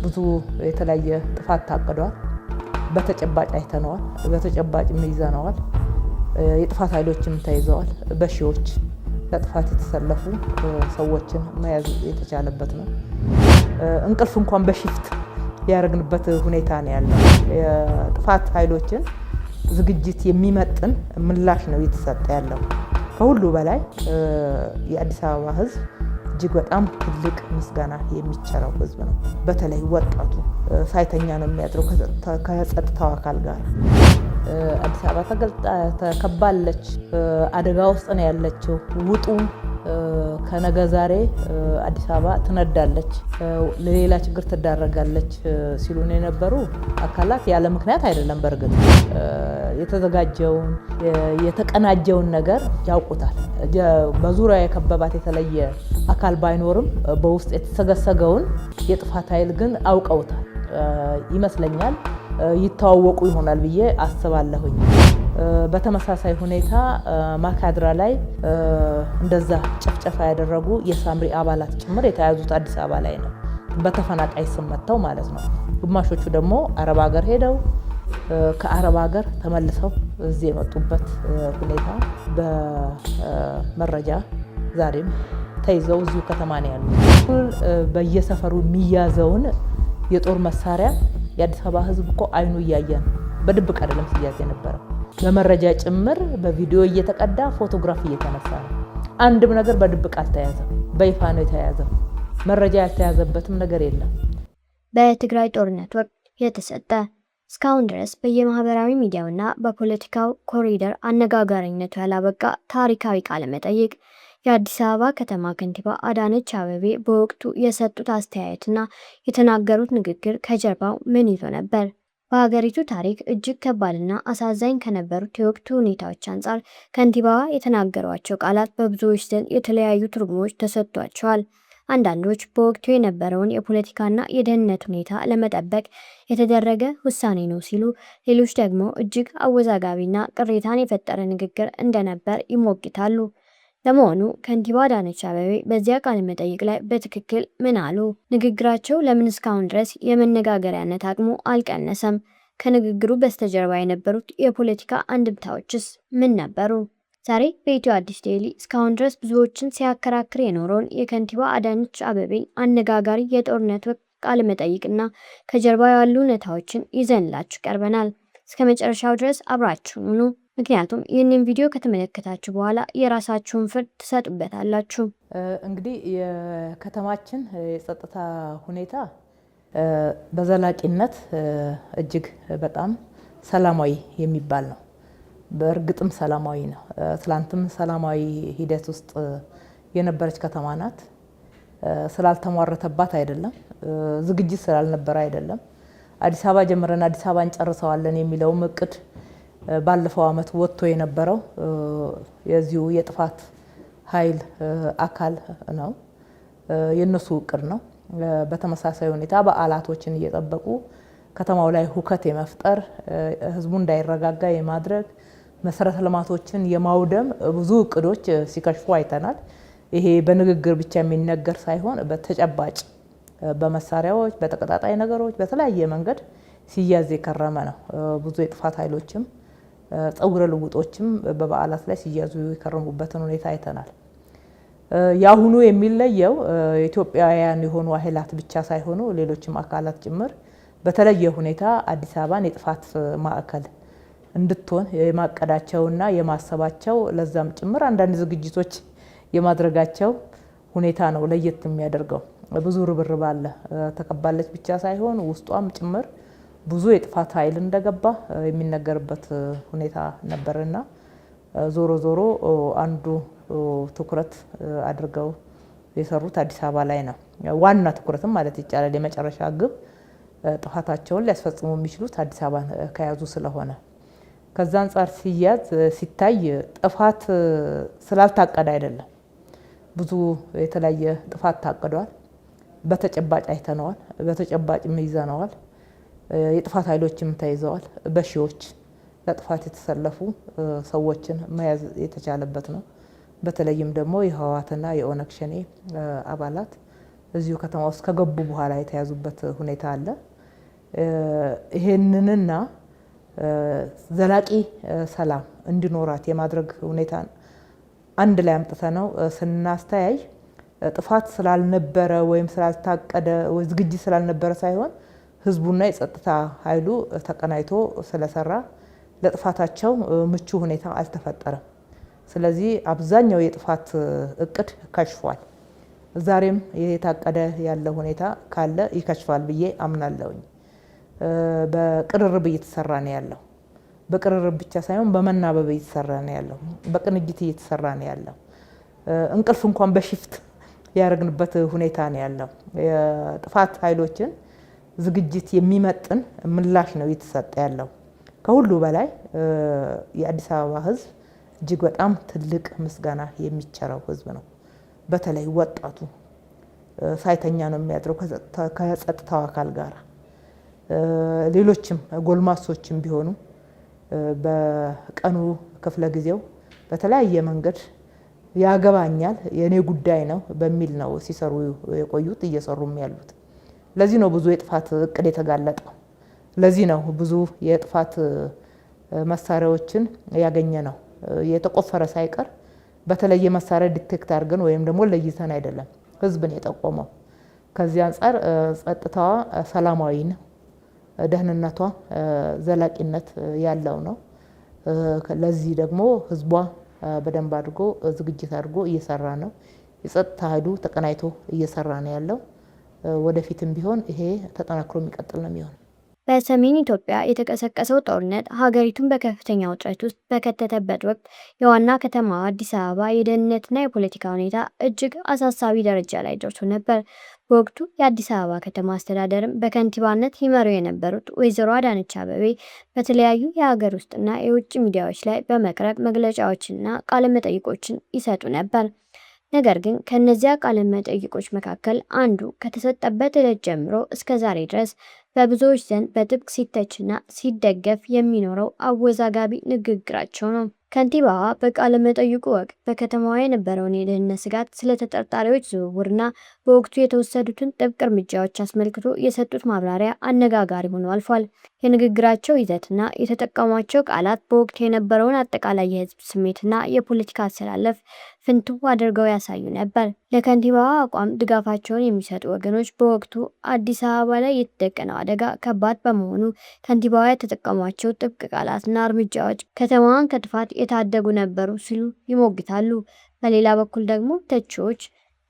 ብዙ የተለያየ ጥፋት ታቅዷል። በተጨባጭ አይተነዋል፣ በተጨባጭ ይዘነዋል። የጥፋት ኃይሎችም ተይዘዋል። በሺዎች ለጥፋት የተሰለፉ ሰዎችን መያዝ የተቻለበት ነው። እንቅልፍ እንኳን በሽፍት ያደረግንበት ሁኔታ ነው ያለው። የጥፋት ኃይሎችን ዝግጅት የሚመጥን ምላሽ ነው እየተሰጠ ያለው። ከሁሉ በላይ የአዲስ አበባ ሕዝብ እጅግ በጣም ትልቅ ምስጋና የሚቸረው ሕዝብ ነው። በተለይ ወጣቱ ሳይተኛ ነው የሚያድረው ከጸጥታው አካል ጋር። አዲስ አበባ ተከባለች፣ አደጋ ውስጥ ነው ያለችው። ውጡ፣ ከነገ ዛሬ አዲስ አበባ ትነዳለች፣ ለሌላ ችግር ትዳረጋለች ሲሉን የነበሩ አካላት ያለ ምክንያት አይደለም። በእርግጥ የተዘጋጀውን የተቀናጀውን ነገር ያውቁታል። በዙሪያ የከበባት የተለየ አካል ባይኖርም በውስጥ የተሰገሰገውን የጥፋት ኃይል ግን አውቀውታል ይመስለኛል። ይተዋወቁ ይሆናል ብዬ አስባለሁኝ። በተመሳሳይ ሁኔታ ማካድራ ላይ እንደዛ ጭፍጨፋ ያደረጉ የሳምሪ አባላት ጭምር የተያዙት አዲስ አበባ ላይ ነው። በተፈናቃይ ስም መጥተው ማለት ነው። ግማሾቹ ደግሞ አረብ ሀገር ሄደው ከአረብ ሀገር ተመልሰው እዚህ የመጡበት ሁኔታ በመረጃ ዛሬም ተይዘው እዚሁ ከተማ ነው ያሉት። በየሰፈሩ የሚያዘውን የጦር መሳሪያ የአዲስ አበባ ሕዝብ እኮ አይኑ እያየ ነው። በድብቅ አይደለም ሲያዝ የነበረው፣ በመረጃ ጭምር በቪዲዮ እየተቀዳ ፎቶግራፍ እየተነሳ ነው። አንድም ነገር በድብቅ አልተያዘም፣ በይፋ ነው የተያዘው። መረጃ ያልተያዘበትም ነገር የለም። በትግራይ ጦርነት ወቅት የተሰጠ እስካሁን ድረስ በየማህበራዊ ሚዲያውና በፖለቲካው ኮሪደር አነጋጋሪነቱ ያላበቃ ታሪካዊ ቃለ መጠይቅ የአዲስ አበባ ከተማ ከንቲባ አዳነች አቤቤ በወቅቱ የሰጡት አስተያየትና የተናገሩት ንግግር ከጀርባው ምን ይዞ ነበር? በሀገሪቱ ታሪክ እጅግ ከባድና አሳዛኝ ከነበሩት የወቅቱ ሁኔታዎች አንጻር ከንቲባዋ የተናገሯቸው ቃላት በብዙዎች ዘንድ የተለያዩ ትርጉሞች ተሰጥቷቸዋል። አንዳንዶች በወቅቱ የነበረውን የፖለቲካና የደህንነት ሁኔታ ለመጠበቅ የተደረገ ውሳኔ ነው ሲሉ፣ ሌሎች ደግሞ እጅግ አወዛጋቢና ቅሬታን የፈጠረ ንግግር እንደነበር ይሞግታሉ። ለመሆኑ ከንቲባ አዳነች አቤቤ በዚያ ቃለ መጠይቅ ላይ በትክክል ምን አሉ? ንግግራቸው ለምን እስካሁን ድረስ የመነጋገሪያነት አቅሙ አልቀነሰም? ከንግግሩ በስተጀርባ የነበሩት የፖለቲካ አንድምታዎችስ ምን ነበሩ? ዛሬ በኢትዮ አዲስ ዴይሊ እስካሁን ድረስ ብዙዎችን ሲያከራክር የኖረውን የከንቲባ አዳነች አቤቤን አነጋጋሪ የጦርነት ወቅት ቃለ መጠይቅና ከጀርባ ያሉ እውነታዎችን ይዘንላችሁ ቀርበናል። እስከ መጨረሻው ድረስ አብራችሁን ሁኑ። ምክንያቱም ይህንን ቪዲዮ ከተመለከታችሁ በኋላ የራሳችሁን ፍርድ ትሰጡበታላችሁ። እንግዲህ የከተማችን የጸጥታ ሁኔታ በዘላቂነት እጅግ በጣም ሰላማዊ የሚባል ነው። በእርግጥም ሰላማዊ ነው። ትላንትም ሰላማዊ ሂደት ውስጥ የነበረች ከተማ ናት። ስላልተሟረተባት አይደለም፣ ዝግጅት ስላልነበረ አይደለም። አዲስ አበባ ጀምረን አዲስ አበባ እንጨርሰዋለን የሚለውም እቅድ ባለፈው ዓመት ወጥቶ የነበረው የዚሁ የጥፋት ኃይል አካል ነው፣ የነሱ እቅድ ነው። በተመሳሳይ ሁኔታ በዓላቶችን እየጠበቁ ከተማው ላይ ሁከት የመፍጠር ህዝቡ እንዳይረጋጋ የማድረግ መሰረተ ልማቶችን የማውደም ብዙ እቅዶች ሲከሽፉ አይተናል። ይሄ በንግግር ብቻ የሚነገር ሳይሆን በተጨባጭ በመሳሪያዎች፣ በተቀጣጣይ ነገሮች በተለያየ መንገድ ሲያዝ የከረመ ነው። ብዙ የጥፋት ኃይሎችም ፀጉረ ልውጦችም በበዓላት ላይ ሲያዙ የከረሙበትን ሁኔታ አይተናል። ያሁኑ የሚለየው ኢትዮጵያውያን የሆኑ ኃይላት ብቻ ሳይሆኑ ሌሎችም አካላት ጭምር በተለየ ሁኔታ አዲስ አበባን የጥፋት ማዕከል እንድትሆን የማቀዳቸውና የማሰባቸው ለዛም ጭምር አንዳንድ ዝግጅቶች የማድረጋቸው ሁኔታ ነው ለየት የሚያደርገው። ብዙ ርብርብ አለ። ተከባለች ብቻ ሳይሆን ውስጧም ጭምር ብዙ የጥፋት ኃይል እንደገባ የሚነገርበት ሁኔታ ነበርና ዞሮ ዞሮ አንዱ ትኩረት አድርገው የሰሩት አዲስ አበባ ላይ ነው። ዋና ትኩረትም ማለት ይቻላል የመጨረሻ ግብ ጥፋታቸውን ሊያስፈጽሙ የሚችሉት አዲስ አበባን ከያዙ ስለሆነ ከዛ አንጻር ሲያዝ ሲታይ ጥፋት ስላልታቀደ አይደለም። ብዙ የተለያየ ጥፋት ታቅዷል። በተጨባጭ አይተነዋል፣ በተጨባጭ ይዘነዋል። የጥፋት ኃይሎችም ተይዘዋል። በሺዎች ለጥፋት የተሰለፉ ሰዎችን መያዝ የተቻለበት ነው። በተለይም ደግሞ የህወሓትና የኦነግ ሸኔ አባላት እዚሁ ከተማ ውስጥ ከገቡ በኋላ የተያዙበት ሁኔታ አለ። ይሄንንና ዘላቂ ሰላም እንዲኖራት የማድረግ ሁኔታ አንድ ላይ አምጥተነው ስናስተያይ ጥፋት ስላልነበረ ወይም ስላልታቀደ ወይ ዝግጅት ስላልነበረ ሳይሆን ህዝቡና የጸጥታ ኃይሉ ተቀናይቶ ስለሰራ ለጥፋታቸው ምቹ ሁኔታ አልተፈጠረም። ስለዚህ አብዛኛው የጥፋት እቅድ ከሽፏል። ዛሬም የታቀደ ያለ ሁኔታ ካለ ይከሽፋል ብዬ አምናለሁኝ። በቅርርብ እየተሰራ ነው ያለው። በቅርርብ ብቻ ሳይሆን በመናበብ እየተሰራ ነው ያለው። በቅንጅት እየተሰራ ነው ያለው። እንቅልፍ እንኳን በሽፍት ያደረግንበት ሁኔታ ነው ያለው። የጥፋት ኃይሎችን ዝግጅት የሚመጥን ምላሽ ነው እየተሰጠ ያለው። ከሁሉ በላይ የአዲስ አበባ ህዝብ እጅግ በጣም ትልቅ ምስጋና የሚቸረው ህዝብ ነው። በተለይ ወጣቱ ሳይተኛ ነው የሚያድረው ከጸጥታው አካል ጋር። ሌሎችም ጎልማሶችም ቢሆኑ በቀኑ ክፍለ ጊዜው በተለያየ መንገድ ያገባኛል የኔ ጉዳይ ነው በሚል ነው ሲሰሩ የቆዩት እየሰሩም ያሉት። ለዚህ ነው ብዙ የጥፋት እቅድ የተጋለጠው። ለዚህ ነው ብዙ የጥፋት መሳሪያዎችን ያገኘ ነው። የተቆፈረ ሳይቀር በተለየ መሳሪያ ዲቴክት አድርገን ወይም ደግሞ ለይተን አይደለም ህዝብን የጠቆመው። ከዚህ አንፃር ጸጥታዋ ሰላማዊ ነው፣ ደህንነቷ ዘላቂነት ያለው ነው። ለዚህ ደግሞ ህዝቧ በደንብ አድርጎ ዝግጅት አድርጎ እየሰራ ነው። የጸጥታ ኃይሉ ተቀናይቶ እየሰራ ነው ያለው። ወደፊትም ቢሆን ይሄ ተጠናክሮ የሚቀጥል ነው የሚሆነው። በሰሜን ኢትዮጵያ የተቀሰቀሰው ጦርነት ሀገሪቱን በከፍተኛ ውጥረት ውስጥ በከተተበት ወቅት የዋና ከተማዋ አዲስ አበባ የደህንነትና የፖለቲካ ሁኔታ እጅግ አሳሳቢ ደረጃ ላይ ደርሶ ነበር። በወቅቱ የአዲስ አበባ ከተማ አስተዳደርም በከንቲባነት ይመሩ የነበሩት ወይዘሮ አዳነች አቤቤ በተለያዩ የሀገር ውስጥና የውጭ ሚዲያዎች ላይ በመቅረብ መግለጫዎችንና ቃለመጠይቆችን ይሰጡ ነበር። ነገር ግን ከነዚያ ቃለመጠይቆች መካከል አንዱ ከተሰጠበት ዕለት ጀምሮ እስከ ዛሬ ድረስ በብዙዎች ዘንድ በጥብቅ ሲተችና ሲደገፍ የሚኖረው አወዛጋቢ ንግግራቸው ነው። ከንቲባዋ በቃለ መጠይቁ ወቅት በከተማዋ የነበረውን የደህንነት ስጋት፣ ስለ ተጠርጣሪዎች ዝውውርና በወቅቱ የተወሰዱትን ጥብቅ እርምጃዎች አስመልክቶ የሰጡት ማብራሪያ አነጋጋሪ ሆኖ አልፏል። የንግግራቸው ይዘትና የተጠቀሟቸው ቃላት በወቅቱ የነበረውን አጠቃላይ የህዝብ ስሜትና የፖለቲካ አሰላለፍ ፍንትው አድርገው ያሳዩ ነበር። ለከንቲባዋ አቋም ድጋፋቸውን የሚሰጡ ወገኖች በወቅቱ አዲስ አበባ ላይ የተደቀነው አደጋ ከባድ በመሆኑ ከንቲባዋ የተጠቀሟቸው ጥብቅ ቃላትና እርምጃዎች ከተማዋን ከጥፋት የታደጉ ነበሩ ሲሉ ይሞግታሉ። በሌላ በኩል ደግሞ ተቺዎች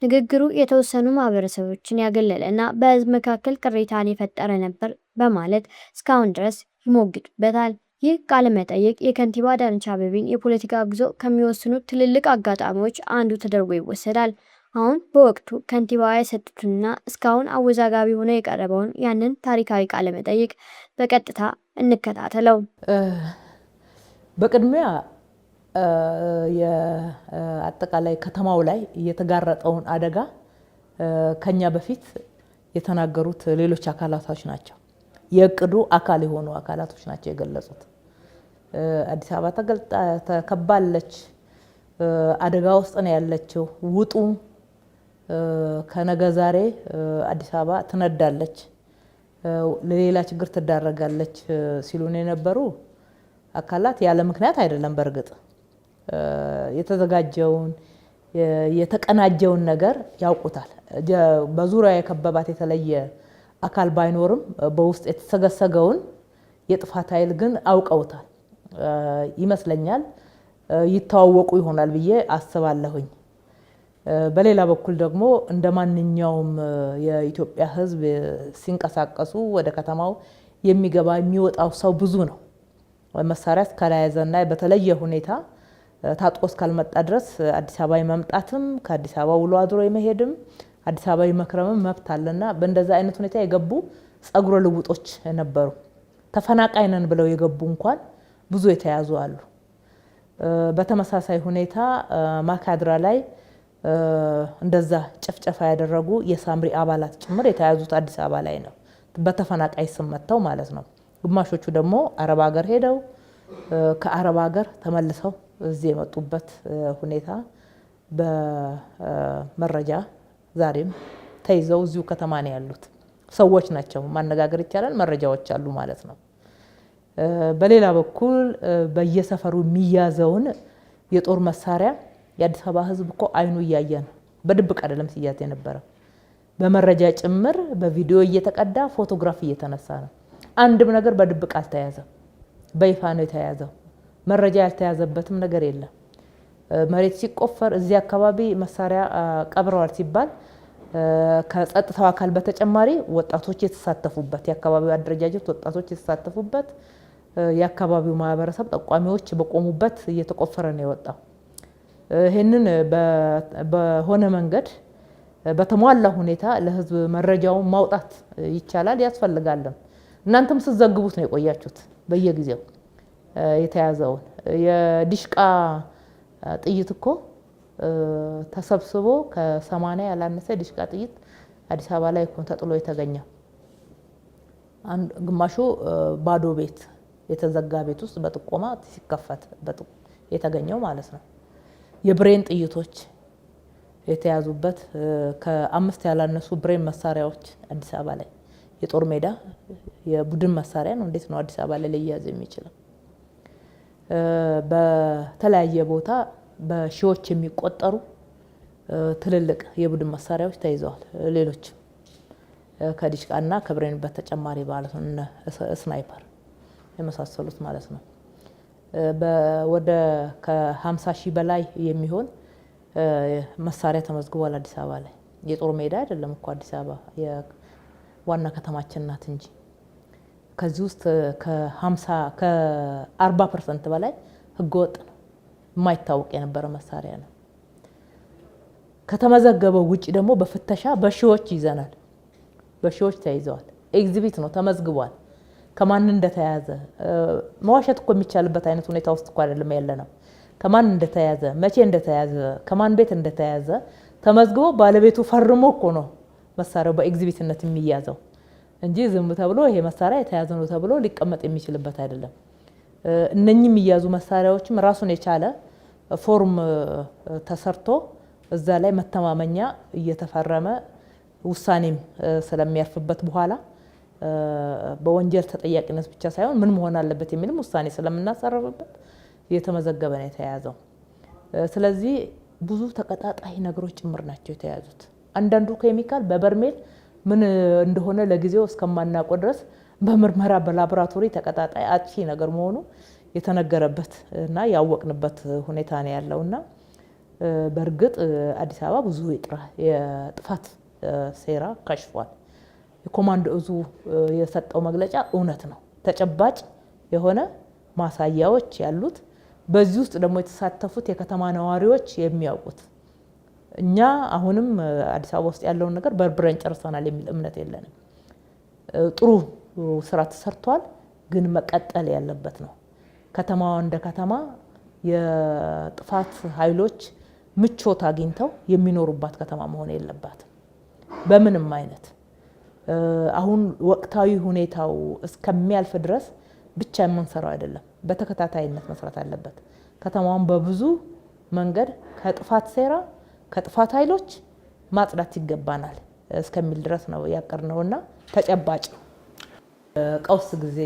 ንግግሩ የተወሰኑ ማህበረሰቦችን ያገለለና በህዝብ መካከል ቅሬታን የፈጠረ ነበር በማለት እስካሁን ድረስ ይሞግቱበታል። ይህ ቃለ መጠይቅ የከንቲባ አዳነች አቤቤን የፖለቲካ ጉዞ ከሚወስኑ ትልልቅ አጋጣሚዎች አንዱ ተደርጎ ይወሰዳል። አሁን በወቅቱ ከንቲባዋ የሰጡትና እስካሁን አወዛጋቢ ሆኖ የቀረበውን ያንን ታሪካዊ ቃለ መጠይቅ በቀጥታ እንከታተለው። በቅድሚያ የአጠቃላይ ከተማው ላይ የተጋረጠውን አደጋ ከኛ በፊት የተናገሩት ሌሎች አካላቶች ናቸው። የእቅዱ አካል የሆኑ አካላቶች ናቸው የገለጹት። አዲስ አበባ ተከባለች፣ አደጋ ውስጥ ነው ያለችው፣ ውጡ፣ ከነገ ዛሬ አዲስ አበባ ትነዳለች፣ ለሌላ ችግር ትዳረጋለች ሲሉን የነበሩ አካላት ያለ ምክንያት አይደለም። በእርግጥ የተዘጋጀውን የተቀናጀውን ነገር ያውቁታል። በዙሪያ የከበባት የተለየ አካል ባይኖርም በውስጥ የተሰገሰገውን የጥፋት ኃይል ግን አውቀውታል ይመስለኛል። ይተዋወቁ ይሆናል ብዬ አስባለሁኝ። በሌላ በኩል ደግሞ እንደ ማንኛውም የኢትዮጵያ ሕዝብ ሲንቀሳቀሱ ወደ ከተማው የሚገባ የሚወጣው ሰው ብዙ ነው። መሳሪያ እስካልያዘና በተለየ ሁኔታ ታጥቆ እስካልመጣ ድረስ አዲስ አበባ የመምጣትም ከአዲስ አበባ ውሎ አድሮ የመሄድም አዲስ አበባ የመክረምም መብት አለና በእንደዛ አይነት ሁኔታ የገቡ ጸጉረ ልውጦች ነበሩ። ተፈናቃይ ነን ብለው የገቡ እንኳን ብዙ የተያዙ አሉ። በተመሳሳይ ሁኔታ ማካድራ ላይ እንደዛ ጭፍጨፋ ያደረጉ የሳምሪ አባላት ጭምር የተያዙት አዲስ አበባ ላይ ነው፣ በተፈናቃይ ስም መጥተው ማለት ነው። ግማሾቹ ደግሞ አረብ ሀገር ሄደው ከአረብ ሀገር ተመልሰው እዚህ የመጡበት ሁኔታ በመረጃ ዛሬም ተይዘው እዚሁ ከተማ ነው ያሉት ሰዎች ናቸው። ማነጋገር ይቻላል፣ መረጃዎች አሉ ማለት ነው። በሌላ በኩል በየሰፈሩ የሚያዘውን የጦር መሳሪያ የአዲስ አበባ ህዝብ እኮ አይኑ እያየ ነው። በድብቅ አይደለም ሲያዝ የነበረ በመረጃ ጭምር በቪዲዮ እየተቀዳ ፎቶግራፍ እየተነሳ ነው። አንድም ነገር በድብቅ አልተያዘም፣ በይፋ ነው የተያዘው። መረጃ ያልተያዘበትም ነገር የለም። መሬት ሲቆፈር እዚህ አካባቢ መሳሪያ ቀብረዋል ሲባል ከጸጥታው አካል በተጨማሪ ወጣቶች የተሳተፉበት የአካባቢው አደረጃጀት ወጣቶች የተሳተፉበት የአካባቢው ማህበረሰብ ጠቋሚዎች በቆሙበት እየተቆፈረ ነው የወጣው። ይህንን በሆነ መንገድ በተሟላ ሁኔታ ለህዝብ መረጃውን ማውጣት ይቻላል ያስፈልጋልም። እናንተም ስትዘግቡት ነው የቆያችሁት። በየጊዜው የተያዘውን የዲሽቃ ጥይት እኮ ተሰብስቦ ከ80 ያላነሰ ዲሽቃ ጥይት አዲስ አበባ ላይ እኮ ተጥሎ የተገኘው። ግማሹ ባዶ ቤት የተዘጋ ቤት ውስጥ በጥቆማ ሲከፈት የተገኘው ማለት ነው። የብሬን ጥይቶች የተያዙበት ከ5 ያላነሱ ብሬን መሳሪያዎች አዲስ አበባ ላይ የጦር ሜዳ የቡድን መሳሪያ ነው። እንዴት ነው አዲስ አበባ ላይ ሊያዝ የሚችለው? በተለያየ ቦታ በሺዎች የሚቆጠሩ ትልልቅ የቡድን መሳሪያዎች ተይዘዋል። ሌሎች ከዲሽቃና ከብሬን በተጨማሪ ማለት ነው ስናይፐር የመሳሰሉት ማለት ነው። ወደ ከ50 ሺህ በላይ የሚሆን መሳሪያ ተመዝግቧል አዲስ አበባ ላይ። የጦር ሜዳ አይደለም እኮ አዲስ አበባ ዋና ከተማችን ናት እንጂ ከዚህ ውስጥ ከ40% በላይ ህገወጥ ነው፣ የማይታወቅ የነበረ መሳሪያ ነው። ከተመዘገበው ውጪ ደግሞ በፍተሻ በሺዎች ይዘናል፣ በሺዎች ተይዘዋል። ኤግዚቢት ነው ተመዝግቧል። ከማን እንደተያዘ መዋሸት እኮ የሚቻልበት አይነት ሁኔታ ውስጥ እኮ አይደለም ያለ ነው። ከማን እንደተያዘ መቼ እንደተያዘ ከማን ቤት እንደተያዘ ተመዝግቦ ባለቤቱ ፈርሞ እኮ ነው መሳሪያው በኤግዚቢትነት የሚያዘው እንጂ ዝም ተብሎ ይሄ መሳሪያ የተያዘ ነው ተብሎ ሊቀመጥ የሚችልበት አይደለም። እነኚህ የሚያዙ መሳሪያዎችም ራሱን የቻለ ፎርም ተሰርቶ እዛ ላይ መተማመኛ እየተፈረመ ውሳኔም ስለሚያርፍበት በኋላ በወንጀል ተጠያቂነት ብቻ ሳይሆን ምን መሆን አለበት የሚልም ውሳኔ ስለምናሳረፍበት እየተመዘገበ ነው የተያዘው። ስለዚህ ብዙ ተቀጣጣይ ነገሮች ጭምር ናቸው የተያዙት። አንዳንዱ ኬሚካል በበርሜል ምን እንደሆነ ለጊዜው እስከማናውቀው ድረስ በምርመራ በላቦራቶሪ ተቀጣጣይ አጥፊ ነገር መሆኑ የተነገረበት እና ያወቅንበት ሁኔታ ነው ያለውና በእርግጥ አዲስ አበባ ብዙ የጥፋት ሴራ ከሽፏል። የኮማንዶ እዙ የሰጠው መግለጫ እውነት ነው፣ ተጨባጭ የሆነ ማሳያዎች ያሉት። በዚህ ውስጥ ደግሞ የተሳተፉት የከተማ ነዋሪዎች የሚያውቁት። እኛ አሁንም አዲስ አበባ ውስጥ ያለውን ነገር በርብረን ጨርሰናል የሚል እምነት የለንም። ጥሩ ስራ ተሰርቷል፣ ግን መቀጠል ያለበት ነው። ከተማዋ እንደ ከተማ የጥፋት ኃይሎች ምቾት አግኝተው የሚኖሩባት ከተማ መሆን የለባትም በምንም አይነት። አሁን ወቅታዊ ሁኔታው እስከሚያልፍ ድረስ ብቻ የምንሰራው አይደለም፣ በተከታታይነት መስራት አለበት። ከተማዋን በብዙ መንገድ ከጥፋት ሴራ ከጥፋት ኃይሎች ማጽዳት ይገባናል እስከሚል ድረስ ነው ያቀርነውና ተጨባጭ ነው። ቀውስ ጊዜ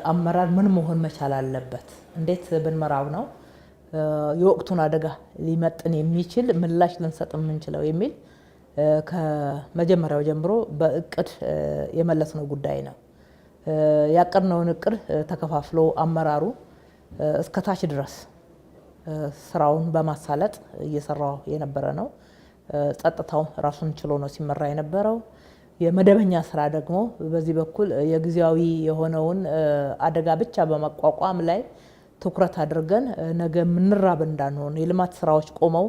አመራር ምን መሆን መቻል አለበት? እንዴት ብንመራው ነው የወቅቱን አደጋ ሊመጥን የሚችል ምላሽ ልንሰጥ የምንችለው የሚል ከመጀመሪያው ጀምሮ በእቅድ የመለስነው ጉዳይ ነው። ያቀርነውን እቅድ ተከፋፍሎ አመራሩ እስከታች ድረስ ስራውን በማሳለጥ እየሰራው የነበረ ነው። ጸጥታው ራሱን ችሎ ነው ሲመራ የነበረው። የመደበኛ ስራ ደግሞ በዚህ በኩል የጊዜያዊ የሆነውን አደጋ ብቻ በመቋቋም ላይ ትኩረት አድርገን ነገ ምንራብ እንዳንሆን የልማት ስራዎች ቆመው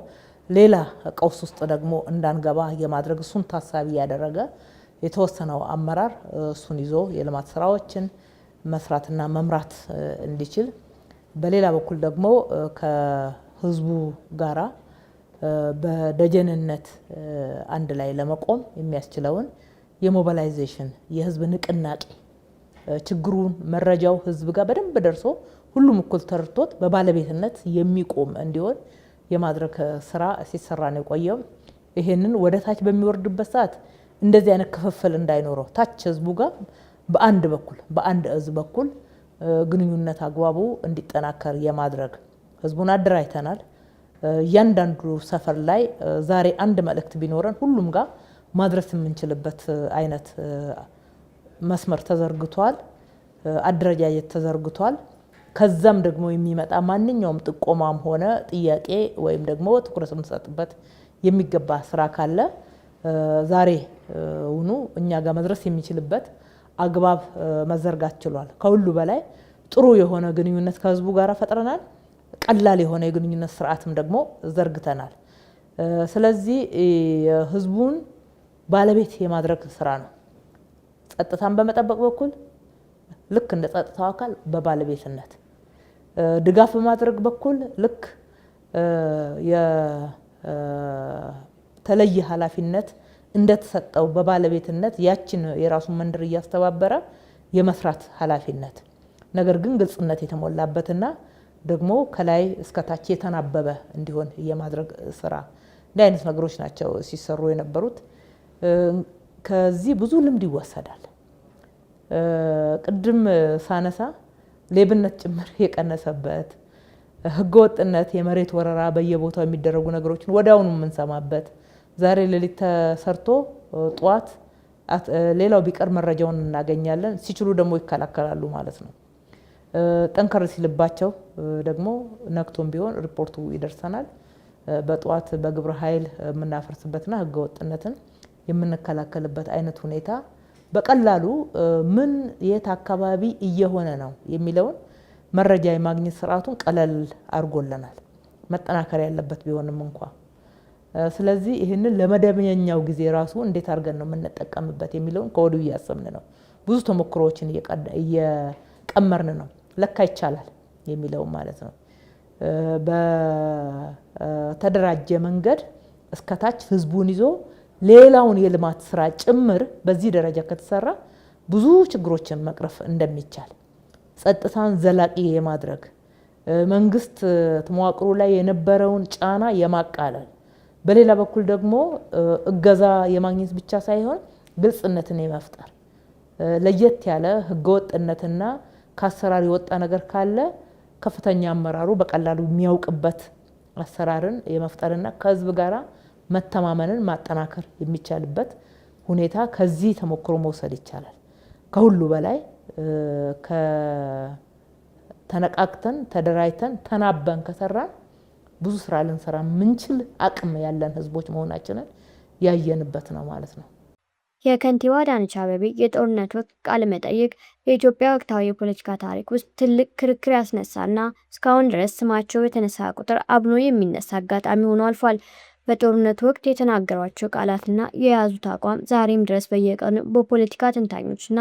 ሌላ ቀውስ ውስጥ ደግሞ እንዳንገባ የማድረግ እሱን ታሳቢ ያደረገ የተወሰነው አመራር እሱን ይዞ የልማት ስራዎችን መስራትና መምራት እንዲችል፣ በሌላ በኩል ደግሞ ከህዝቡ ጋራ በደጀንነት አንድ ላይ ለመቆም የሚያስችለውን የሞቢላይዜሽን የህዝብ ንቅናቄ ችግሩን መረጃው ህዝብ ጋር በደንብ ደርሶ ሁሉም እኩል ተርቶት በባለቤትነት የሚቆም እንዲሆን የማድረግ ስራ ሲሰራ ነው የቆየው። ይሄንን ወደ ታች በሚወርድበት ሰዓት እንደዚህ አይነት ክፍፍል እንዳይኖረው ታች ህዝቡ ጋር በአንድ በኩል በአንድ እዝ በኩል ግንኙነት አግባቡ እንዲጠናከር የማድረግ ህዝቡን አደራጅተናል። እያንዳንዱ ሰፈር ላይ ዛሬ አንድ መልእክት ቢኖረን ሁሉም ጋር ማድረስ የምንችልበት አይነት መስመር ተዘርግቷል። አደረጃጀት ተዘርግቷል። ከዛም ደግሞ የሚመጣ ማንኛውም ጥቆማም ሆነ ጥያቄ ወይም ደግሞ ትኩረት የምንሰጥበት የሚገባ ስራ ካለ ዛሬ ውኑ እኛ ጋር መድረስ የሚችልበት አግባብ መዘርጋት ችሏል። ከሁሉ በላይ ጥሩ የሆነ ግንኙነት ከህዝቡ ጋር ፈጥረናል። ቀላል የሆነ የግንኙነት ስርዓትም ደግሞ ዘርግተናል። ስለዚህ ህዝቡን ባለቤት የማድረግ ስራ ነው። ጸጥታን በመጠበቅ በኩል ልክ እንደ ጸጥታው አካል በባለቤትነት ድጋፍ በማድረግ በኩል ልክ የተለየ ኃላፊነት እንደተሰጠው በባለቤትነት ያችን የራሱን መንደር እያስተባበረ የመስራት ኃላፊነት ነገር ግን ግልጽነት የተሞላበትና ደግሞ ከላይ እስከ ታች የተናበበ እንዲሆን የማድረግ ስራ እንዲህ አይነት ነገሮች ናቸው ሲሰሩ የነበሩት። ከዚህ ብዙ ልምድ ይወሰዳል። ቅድም ሳነሳ ሌብነት ጭምር የቀነሰበት ህገወጥነት፣ የመሬት ወረራ፣ በየቦታው የሚደረጉ ነገሮችን ወዲያውኑ የምንሰማበት ዛሬ ሌሊት ተሰርቶ ጠዋት ሌላው ቢቀር መረጃውን እናገኛለን። ሲችሉ ደግሞ ይከላከላሉ ማለት ነው። ጠንከር ሲልባቸው ደግሞ ነክቶም ቢሆን ሪፖርቱ ይደርሰናል። በጠዋት በግብረ ኃይል የምናፈርስበትና ህገወጥነትን የምንከላከልበት አይነት ሁኔታ በቀላሉ ምን የት አካባቢ እየሆነ ነው የሚለውን መረጃ የማግኘት ስርዓቱን ቀለል አድርጎልናል። መጠናከር ያለበት ቢሆንም እንኳን ስለዚህ ይህንን ለመደበኛው ጊዜ ራሱ እንዴት አድርገን ነው የምንጠቀምበት የሚለውን ከወዲሁ እያሰብን ነው። ብዙ ተሞክሮዎችን እየቀመርን ነው። ለካ ይቻላል የሚለው ማለት ነው። በተደራጀ መንገድ እስከታች ህዝቡን ይዞ ሌላውን የልማት ስራ ጭምር በዚህ ደረጃ ከተሰራ ብዙ ችግሮችን መቅረፍ እንደሚቻል፣ ጸጥታን ዘላቂ የማድረግ መንግስት መዋቅሩ ላይ የነበረውን ጫና የማቃለል በሌላ በኩል ደግሞ እገዛ የማግኘት ብቻ ሳይሆን ግልጽነትን የመፍጠር ለየት ያለ ህገወጥነትና ከአሰራር የወጣ ነገር ካለ ከፍተኛ አመራሩ በቀላሉ የሚያውቅበት አሰራርን የመፍጠርና ከህዝብ ጋራ መተማመንን ማጠናከር የሚቻልበት ሁኔታ ከዚህ ተሞክሮ መውሰድ ይቻላል። ከሁሉ በላይ ተነቃቅተን ተደራጅተን ተናበን ከሰራን ብዙ ስራ ልንሰራ ምንችል አቅም ያለን ህዝቦች መሆናችንን ያየንበት ነው ማለት ነው። የከንቲባ አዳነች አቤቤ የጦርነት ወቅት ቃለ መጠይቅ በኢትዮጵያ ወቅታዊ የፖለቲካ ታሪክ ውስጥ ትልቅ ክርክር ያስነሳና እስካሁን ድረስ ስማቸው የተነሳ ቁጥር አብኖ የሚነሳ አጋጣሚ ሆኖ አልፏል። በጦርነቱ ወቅት የተናገሯቸው ቃላትና የያዙት አቋም ዛሬም ድረስ በየቀኑ በፖለቲካ ተንታኞችና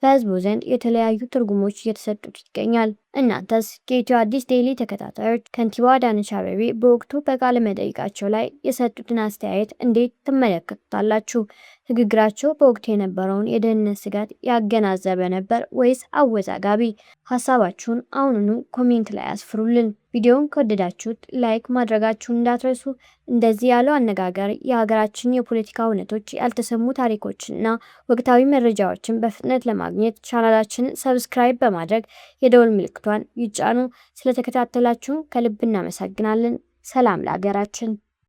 በህዝቡ ዘንድ የተለያዩ ትርጉሞች እየተሰጡት ይገኛል። እናንተስ የኢትዮ አዲስ ዴይሊ ተከታታዮች ከንቲባ አዳነች አቤቤ በወቅቱ በቃለ መጠይቃቸው ላይ የሰጡትን አስተያየት እንዴት ትመለከቱታላችሁ? ንግግራቸው በወቅቱ የነበረውን የደህንነት ስጋት ያገናዘበ ነበር ወይስ አወዛጋቢ? ሀሳባችሁን አሁኑኑ ኮሜንት ላይ አስፍሩልን። ቪዲዮውን ከወደዳችሁት ላይክ ማድረጋችሁን እንዳትረሱ። እንደዚህ ያለው አነጋጋሪ የሀገራችን የፖለቲካ እውነቶች፣ ያልተሰሙ ታሪኮችና ወቅታዊ መረጃዎችን በፍጥነት ለማግኘት ቻናላችንን ሰብስክራይብ በማድረግ የደወል ምልክቷን ይጫኑ። ስለተከታተላችሁን ከልብ እናመሰግናለን። ሰላም ለሀገራችን።